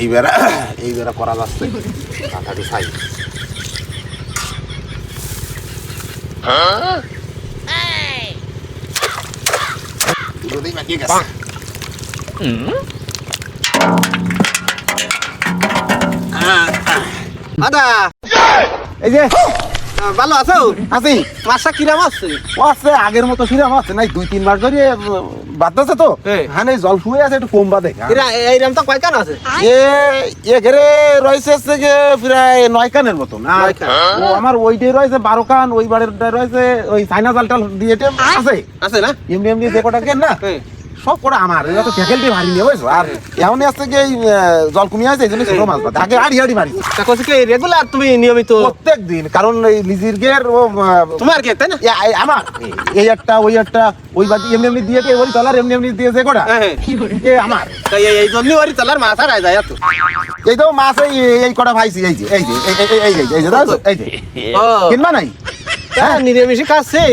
এইবার করা যাচ্ছে তাড়াতাড়ি খাই। দুটোতেই মাখিয়ে গেছে। দাদা এই যে ভালো আছো? আছি। মাছটা কিরাম আছে? ও আছে, আগের মতো সিরাম আছে নাই, 2-3 মাস ধরে বাদতেছে তো। হ্যাঁ, জল শুয়ে আছে, একটু কম বাদে। এইরাম তো কয়কান আছে? এখানে রয়েছে থেকে প্রায় 9 কানের মতন। ও আমার ওইটাই রয়েছে 12 কান, ওই বাড়িটা রয়েছে ওই চাইনা জালটা দিয়ে আছে আছে না? এমনি এমনি যে কটা কেন না সব কটা আমার। এরা তো ফ্যাকাল্টি ভারী নিয়ে বুঝছো। আর এমন আছে কি জল কমিয়ে আছে, এই জন্য ছোট মাছ বাদে। আগে হাড়ি হাড়ি মারি কি রেগুলার তুমি নিয়মিত? প্রত্যেক দিন, কারণ এই লিজির গের তোমার কে তাই না? আমার এই একটা ওই একটা ওই বাদি এমনি এমনি দিয়ে ওই তলার এমনি এমনি দিয়ে যে কটা আমার। এই জন্য ওই তলার মাছ আর যায় এত। এই তো মাছ এই কটা ভাইছি। এই যে এই যে এই যে এই যে এই যে কিনবা নাই? নিরামিষে খাচ্ছে?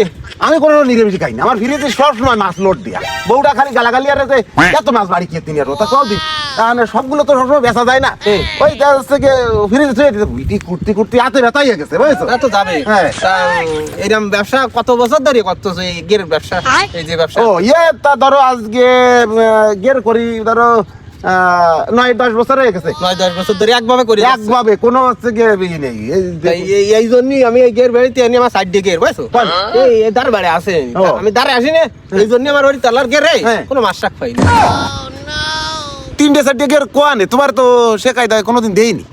আমি কোনো নিরামিষ খাই না। আমার ফ্রিজে সবসময় মাছ লোড দিয়া। বউটা খালি গালাগালি আর এত মাছ বাড়ি খেয়ে তিনি আর ওটা কদিন সবগুলো তো সবসময় বেচা যায় না। ওই থেকে ফ্রিজে থুয়ে দিতে বুইটি কুর্তি কুর্তি হাতে ব্যথাই গেছে বুঝছো। তো যাবে। এরকম ব্যবসা কত বছর ধরে করতেছো এই গের ব্যবসা? এই যে ব্যবসা ও তা ধরো আজকে গের করি ধরো 9-10 বছর হয়ে গেছে। 9-10 বছর ধরে একভাবে করি? একভাবে কোনো হচ্ছে গিয়ে নেই। এই জন্যই আমি এই গের বাড়িতে আনি আমার সাইড দিয়ে গের বুঝছো। এই দার বাড়ি আছে, আমি দাঁড়ে আসি না, এই জন্য আমার ওই তলার গেরে কোনো মাছ শাক পাই না। 3-4 গের কোয়ানে তোমার তো শেখাই দেয় কোনোদিন দেইনি।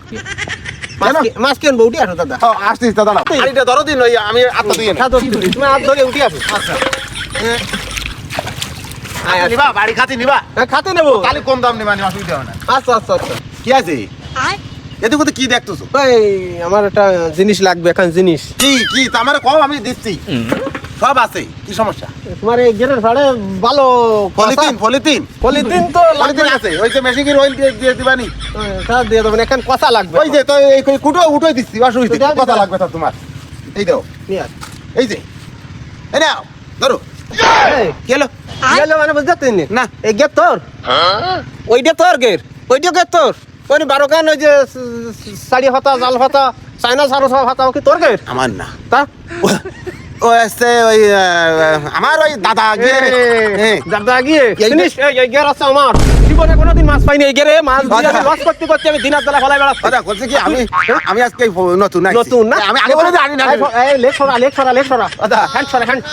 মাছ কেন বউটি আসো দাদা? আসতিস দাদা, আরেকটা ধরো দিন, ওই আমি আত্মা দিয়ে তুমি হাত ধরে উঠে আসো। আচ্ছা নিবা বাড়ি খাতি নিবা? খাতে নেবো, তাহলে কম দাম নিবা, অসুবিধা হবে না। আচ্ছা আচ্ছা আচ্ছা। কি আছে এতে কোথায় কি দেখতেছো? আমার একটা জিনিস লাগবে, এখন জিনিস। কি কি আমার কও, আমি দিচ্ছি। সব আছে, কি সমস্যা? তোমার এই গেরের ভাড়ে ভালো পলিথিন পলিথিন পলিথিন তো পলিথিন আছে, ওই যে মেশিনের অয়েল দিয়ে দিবানি। স্যার দিয়ে দেবেন, এখন কথা লাগবে। ওই যে তো এই কুটো উঠোই দিচ্ছি, অসুবিধা কথা লাগবে তো তোমার। এই দাও, এই যে এই নাও ধরো। গেলো মানে বুঝতে না এই গেট তোর? ওইটা তোর গের? ওইটা গেট তোর? ওই 12 কান ওই যে শাড়ি হতা জাল হতা চাইনা সারো সব হতা কি তোর গের? আমার না, তা ও আছে ওই আমার ওই দাদা গিয়ে দাদা গিয়ে জিনিস এই গের আছে আমার। জীবনে কোনোদিন মাছ পাইনি এই গেরে। মাছ দিয়ে আমি লস করতে করতে আমি দিনার বেলা ফলাই বেড়াচ্ছি। দাদা বলছে কি আমি আজকে নতুন নতুন না? আমি আগে বলে জানি না। লেখ সরা দাদা, হ্যান্ড সরা হ্যান্ড।